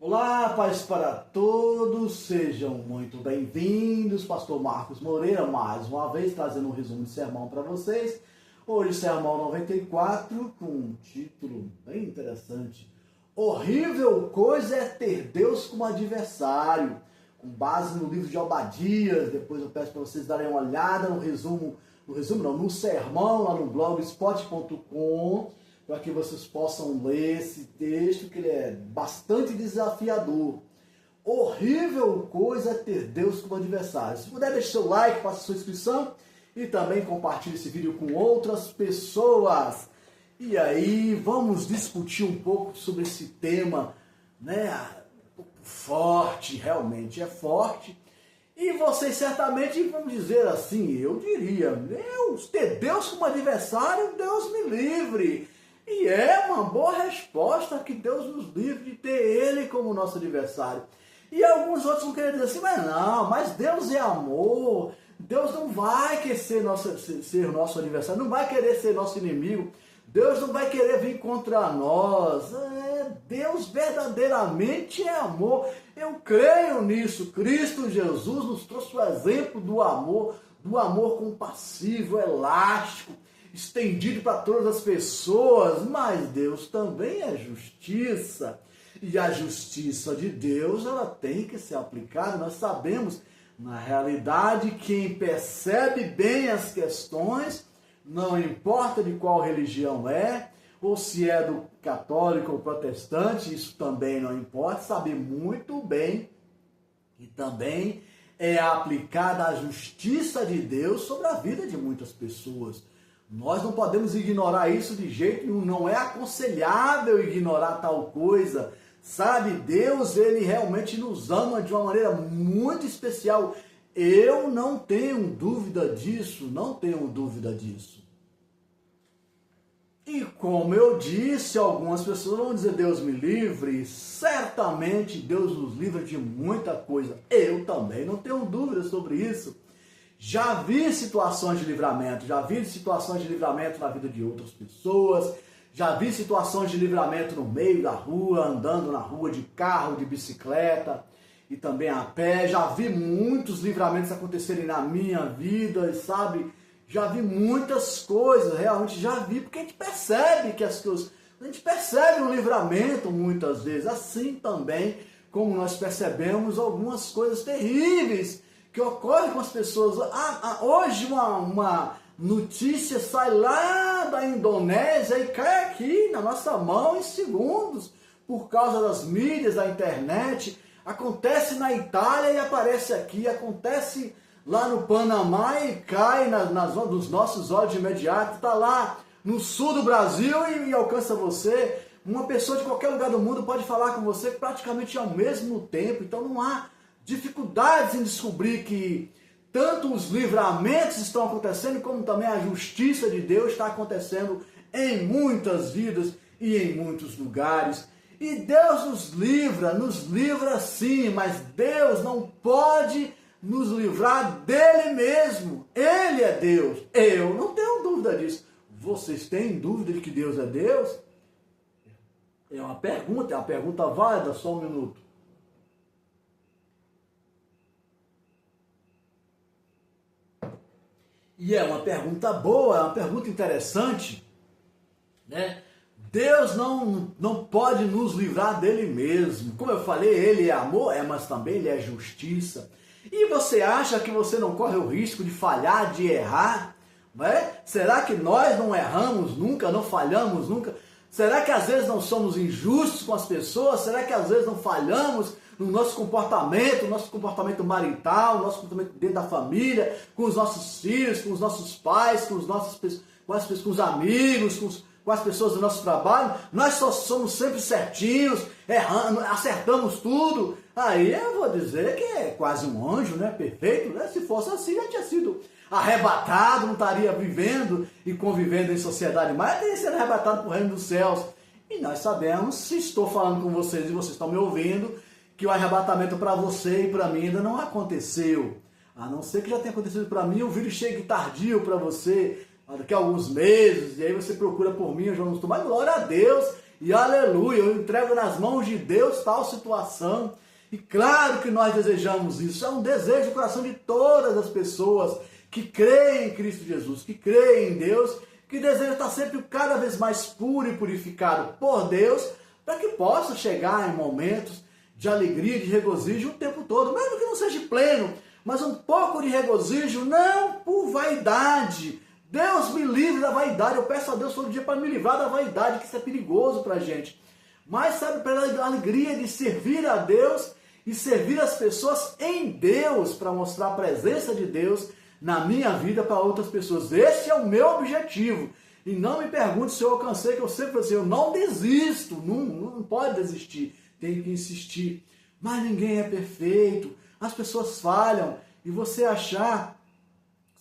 Olá, paz para todos, sejam muito bem-vindos. Pastor Marcos Moreira, mais uma vez, trazendo um resumo de sermão para vocês. Hoje, sermão 94, com um título bem interessante. Horrível coisa é ter Deus como adversário. Com base no livro de Obadias, depois eu peço para vocês darem uma olhada no sermão, lá no blogspot.com, para que vocês possam ler esse texto, que ele é bastante desafiador. Horrível coisa é ter Deus como adversário. Se puder, deixe seu like, faça sua inscrição e também compartilhe esse vídeo com outras pessoas. E aí, vamos discutir um pouco sobre esse tema, né? Um pouco forte, realmente é forte. E vocês certamente vão dizer assim, eu diria, ter Deus como adversário, Deus me livre. E é uma boa resposta, que Deus nos livre de ter Ele como nosso adversário. E alguns outros vão querer dizer assim, mas Deus é amor, Deus não vai querer ser nosso adversário, não vai querer ser nosso inimigo, Deus não vai querer vir contra nós. Deus verdadeiramente é amor, eu creio nisso. Cristo Jesus nos trouxe o exemplo do amor compassivo, elástico, estendido para todas as pessoas, mas Deus também é justiça. E a justiça de Deus, ela tem que ser aplicada. Nós sabemos, na realidade, quem percebe bem as questões, não importa de qual religião é, ou se é do católico ou protestante, isso também não importa, sabe muito bem que também é aplicada a justiça de Deus sobre a vida de muitas pessoas. Nós não podemos ignorar isso de jeito nenhum, não é aconselhável ignorar tal coisa, sabe? Deus, Ele realmente nos ama de uma maneira muito especial. Eu não tenho dúvida disso, não tenho dúvida disso. E como eu disse, algumas pessoas vão dizer, Deus me livre, certamente Deus nos livra de muita coisa. Eu também não tenho dúvida sobre isso. Já vi situações de livramento na vida de outras pessoas, já vi situações de livramento no meio da rua, andando na rua de carro, de bicicleta e também a pé. Já vi muitos livramentos acontecerem na minha vida, sabe? Já vi muitas coisas, realmente já vi, porque a gente percebe que as coisas, a gente percebe um livramento muitas vezes, assim também como nós percebemos algumas coisas terríveis que ocorre com as pessoas. Hoje uma notícia sai lá da Indonésia e cai aqui na nossa mão em segundos, por causa das mídias, da internet. Acontece na Itália e aparece aqui, acontece lá no Panamá e cai nos nossos olhos de imediato, está lá no sul do Brasil e alcança você. Uma pessoa de qualquer lugar do mundo pode falar com você praticamente ao mesmo tempo, então não há dificuldades em descobrir que tanto os livramentos estão acontecendo, como também a justiça de Deus está acontecendo em muitas vidas e em muitos lugares. E Deus nos livra sim, mas Deus não pode nos livrar dele mesmo. Ele é Deus. Eu não tenho dúvida disso. Vocês têm dúvida de que Deus é Deus? É uma pergunta válida, só um minuto. E é uma pergunta boa, é uma pergunta interessante, né? Deus não pode nos livrar dele mesmo. Como eu falei, ele é amor, mas também ele é justiça. E você acha que você não corre o risco de falhar, de errar? Não é? Será que nós não erramos nunca, não falhamos nunca? Será que às vezes não somos injustos com as pessoas? Será que às vezes não falhamos no nosso comportamento marital, nosso comportamento dentro da família, com os nossos filhos, com os nossos pais, com os amigos, com as pessoas do nosso trabalho? Nós só somos sempre certinhos, errando, acertamos tudo. Aí eu vou dizer que é quase um anjo, né? Perfeito, né? Se fosse assim, já tinha sido arrebatado, não estaria vivendo e convivendo em sociedade mais, teria sido arrebatado para o reino dos céus. E nós sabemos, se estou falando com vocês e vocês estão me ouvindo, que o arrebatamento para você e para mim ainda não aconteceu. A não ser que já tenha acontecido para mim, o vídeo chegue tardio para você, daqui a alguns meses, e aí você procura por mim, eu já não estou mais. Glória a Deus, e aleluia, eu entrego nas mãos de Deus tal situação. E claro que nós desejamos isso, é um desejo do coração de todas as pessoas que creem em Cristo Jesus, que creem em Deus, que desejam estar sempre cada vez mais puro e purificado por Deus, para que possa chegar em momentos de alegria, de regozijo o tempo todo, mesmo que não seja pleno, mas um pouco de regozijo, não por vaidade. Deus me livre da vaidade, eu peço a Deus todo dia para me livrar da vaidade, que isso é perigoso para a gente. Mas sabe, pela alegria de servir a Deus e servir as pessoas em Deus, para mostrar a presença de Deus na minha vida para outras pessoas. Esse é o meu objetivo. E não me pergunte se eu alcancei, que eu sempre falo assim, eu não desisto, não pode desistir, tem que insistir. Mas ninguém é perfeito, as pessoas falham, e você achar,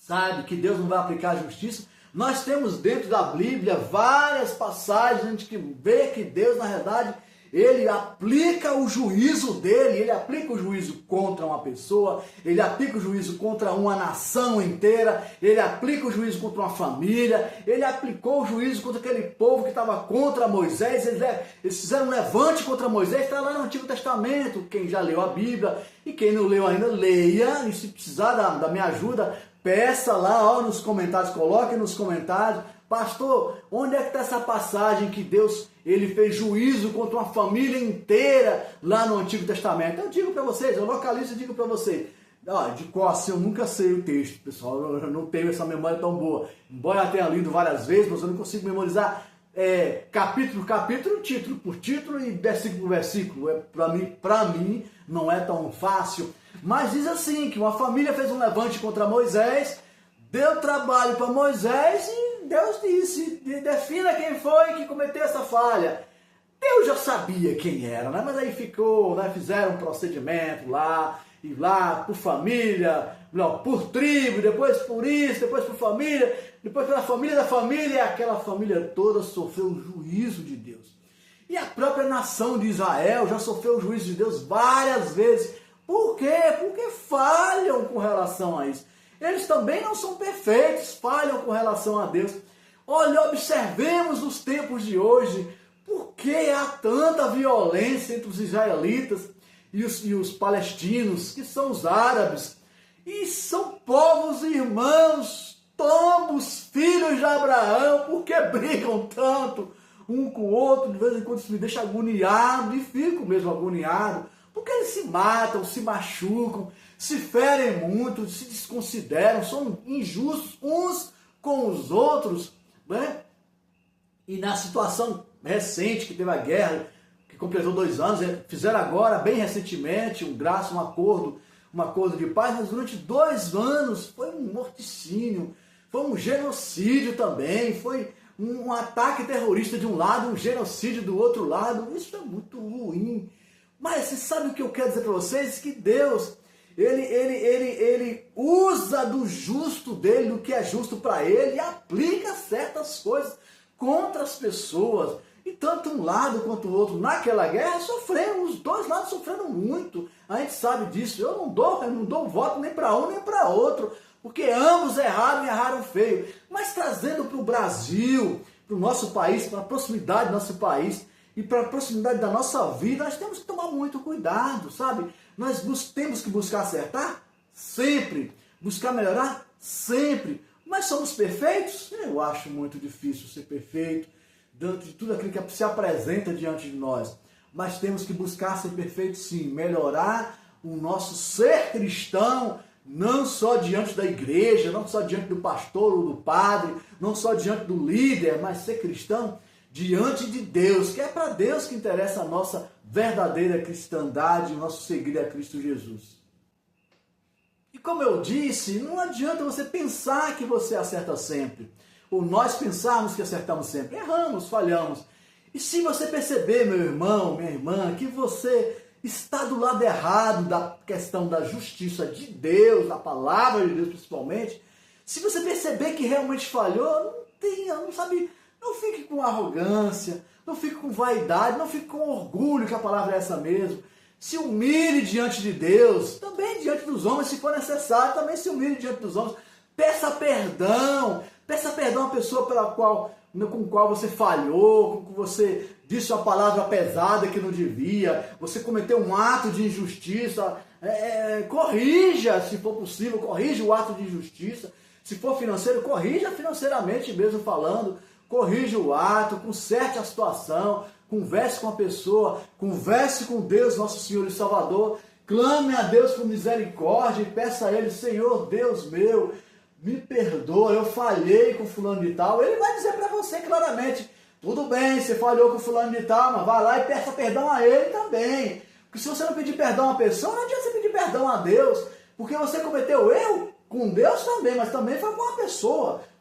sabe, que Deus não vai aplicar a justiça. Nós temos dentro da Bíblia várias passagens onde que vê que Deus, na verdade, ele aplica o juízo dele, ele aplica o juízo contra uma pessoa, ele aplica o juízo contra uma nação inteira, ele aplica o juízo contra uma família, ele aplicou o juízo contra aquele povo que estava contra Moisés, eles fizeram um levante contra Moisés, está lá no Antigo Testamento, quem já leu a Bíblia, e quem não leu ainda, leia, e se precisar da minha ajuda, peça lá, ó, nos comentários, coloque nos comentários, pastor, onde é que está essa passagem que Deus ele fez juízo contra uma família inteira lá no Antigo Testamento? Eu digo para vocês, eu localizo e digo para vocês. De cor assim, eu nunca sei o texto, pessoal, eu não tenho essa memória tão boa. Embora eu tenha lido várias vezes, mas eu não consigo memorizar capítulo por capítulo, título por título e versículo por versículo. Para mim, não é tão fácil. Mas diz assim, que uma família fez um levante contra Moisés, deu trabalho para Moisés e Deus disse, defina quem foi que cometeu essa falha. Deus já sabia quem era, né? Mas aí ficou, né? Fizeram um procedimento lá, e lá por família, não, por tribo, depois por isso, depois por família, depois pela família da família, e aquela família toda sofreu o juízo de Deus. E a própria nação de Israel já sofreu o juízo de Deus várias vezes. Por quê? Porque falham com relação a isso. Eles também não são perfeitos, falham com relação a Deus. Olha, observemos os tempos de hoje, por que há tanta violência entre os israelitas e os palestinos, que são os árabes, e são povos irmãos, todos filhos de Abraão, por que brigam tanto um com o outro? De vez em quando isso me deixa agoniado, e fico mesmo agoniado, porque eles se matam, se machucam, se ferem muito, se desconsideram, são injustos uns com os outros, né? E na situação recente que teve a guerra, que completou 2 anos, fizeram agora, bem recentemente, um acordo de paz, mas durante 2 anos foi um morticínio, foi um genocídio também, foi um ataque terrorista de um lado, um genocídio do outro lado. Isso é muito ruim. Mas você sabe o que eu quero dizer para vocês? Que Deus, ele usa do justo dele, do que é justo para ele, e aplica certas coisas contra as pessoas. E tanto um lado quanto o outro, naquela guerra, sofreram, os 2 lados sofreram muito. A gente sabe disso. Eu não dou voto nem para um nem para outro, porque ambos erraram e erraram feio. Mas trazendo para o Brasil, para o nosso país, para a proximidade do nosso país, e para a proximidade da nossa vida, nós temos que tomar muito cuidado, sabe? Nós temos que buscar acertar sempre, buscar melhorar sempre. Mas somos perfeitos? Eu acho muito difícil ser perfeito, diante de tudo aquilo que se apresenta diante de nós. Mas temos que buscar ser perfeitos sim, melhorar o nosso ser cristão, não só diante da igreja, não só diante do pastor ou do padre, não só diante do líder, mas ser cristão diante de Deus, que é para Deus que interessa a nossa verdadeira cristandade, o nosso seguir a Cristo Jesus. E como eu disse, não adianta você pensar que você acerta sempre, ou nós pensarmos que acertamos sempre. Erramos, falhamos. E se você perceber, meu irmão, minha irmã, que você está do lado errado da questão da justiça de Deus, da palavra de Deus principalmente, se você perceber que realmente falhou, não fique com arrogância, não fique com vaidade, não fique com orgulho, que a palavra é essa mesmo. Se humilhe diante de Deus, também diante dos homens, se for necessário, também se humilhe diante dos homens. Peça perdão à pessoa pela qual com o qual você falhou, com que você disse uma palavra pesada que não devia, você cometeu um ato de injustiça, corrija, se for possível, corrija o ato de injustiça. Se for financeiro, corrija financeiramente mesmo falando, corrija o ato, conserte a situação, converse com a pessoa, converse com Deus, nosso Senhor e Salvador, clame a Deus por misericórdia e peça a Ele, Senhor Deus meu, me perdoa, eu falhei com fulano de tal. Ele vai dizer para você claramente, tudo bem, você falhou com fulano de tal, mas vai lá e peça perdão a ele também. Porque se você não pedir perdão a uma pessoa, não adianta você pedir perdão a Deus, porque você cometeu erro com Deus também, mas também foi com uma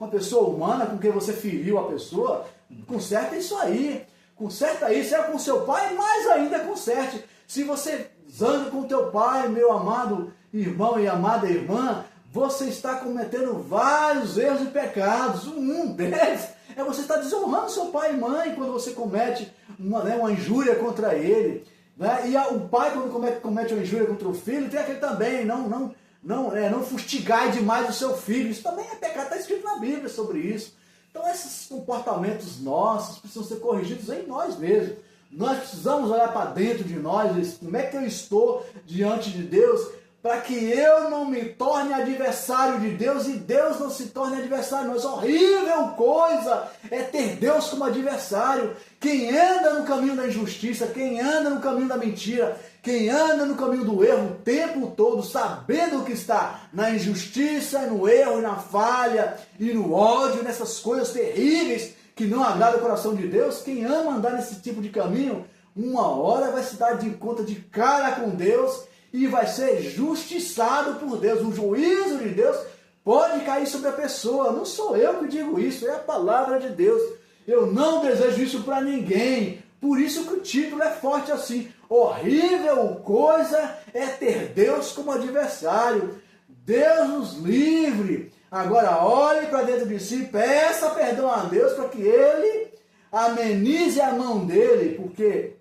pessoa humana, com quem você feriu a pessoa. Conserta isso aí, conserta isso, é com seu pai, mais ainda conserte. Se você zanga com teu pai, meu amado irmão e amada irmã, você está cometendo vários erros e pecados. Um deles é você estar desonrando seu pai e mãe quando você comete uma injúria contra ele. Né? E o pai, quando comete uma injúria contra o filho, tem aquele também, não fustigai demais o seu filho. Isso também é pecado, está escrito na Bíblia sobre isso. Então esses comportamentos nossos precisam ser corrigidos em nós mesmos. Nós precisamos olhar para dentro de nós, como é que eu estou diante de Deus, para que eu não me torne adversário de Deus e Deus não se torne adversário. Mas horrível coisa é ter Deus como adversário. Quem anda no caminho da injustiça, quem anda no caminho da mentira, quem anda no caminho do erro o tempo todo, sabendo que está na injustiça, no erro e na falha e no ódio, nessas coisas terríveis que não agradam o coração de Deus, quem ama andar nesse tipo de caminho, uma hora vai se dar de conta de cara com Deus e vai ser justiçado por Deus. O juízo de Deus pode cair sobre a pessoa. Não sou eu que digo isso, é a palavra de Deus. Eu não desejo isso para ninguém. Por isso que o título é forte assim. Horrível coisa é ter Deus como adversário. Deus nos livre. Agora olhe para dentro de si, peça perdão a Deus para que Ele amenize a mão dele, porque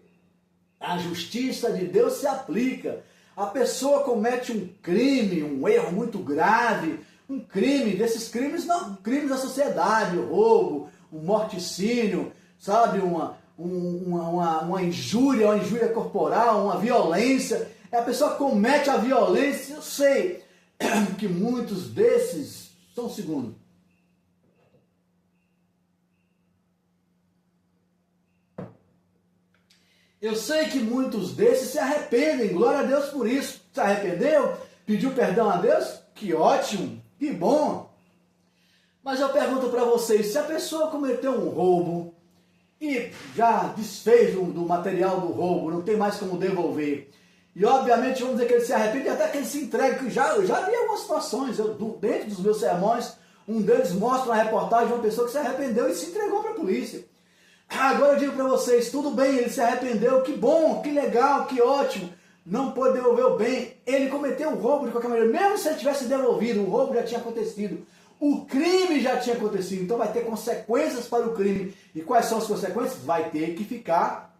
a justiça de Deus se aplica. A pessoa comete um crime, um erro muito grave, um crime, desses crimes, não, crimes da sociedade, o roubo, o morticínio, sabe, uma injúria, corporal, uma violência. A pessoa comete a violência. Eu sei que muitos desses, só um segundo. Eu sei que muitos desses se arrependem, glória a Deus por isso. Se arrependeu? Pediu perdão a Deus? Que ótimo, que bom. Mas eu pergunto para vocês, se a pessoa cometeu um roubo e já desfez do material do roubo, não tem mais como devolver, e obviamente vamos dizer que ele se arrepende, até que ele se entrega, que eu já vi algumas situações, dentro dos meus sermões, um deles mostra uma reportagem de uma pessoa que se arrependeu e se entregou para a polícia. Agora eu digo para vocês, tudo bem, ele se arrependeu, que bom, que legal, que ótimo, não pôde devolver o bem, ele cometeu um roubo de qualquer maneira, mesmo se ele tivesse devolvido, o roubo já tinha acontecido, o crime já tinha acontecido, então vai ter consequências para o crime. E quais são as consequências? Vai ter que ficar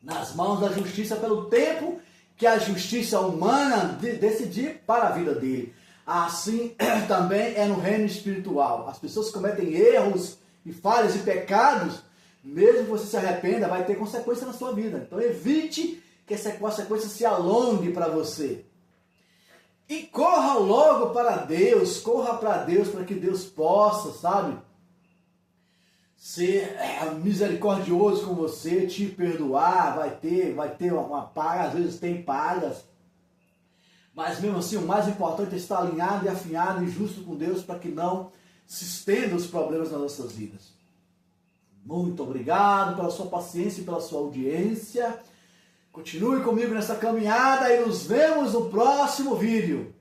nas mãos da justiça pelo tempo que a justiça humana decidir para a vida dele. Assim também é no reino espiritual. As pessoas cometem erros e falhas e pecados, mesmo que você se arrependa, vai ter consequência na sua vida. Então evite que essa consequência se alongue para você. E corra logo para Deus, para que Deus possa, sabe, ser misericordioso com você, te perdoar, vai ter uma paga, às vezes tem pagas, mas mesmo assim o mais importante é estar alinhado e afinado e justo com Deus para que não se estendam os problemas nas nossas vidas. Muito obrigado pela sua paciência e pela sua audiência. Continue comigo nessa caminhada e nos vemos no próximo vídeo.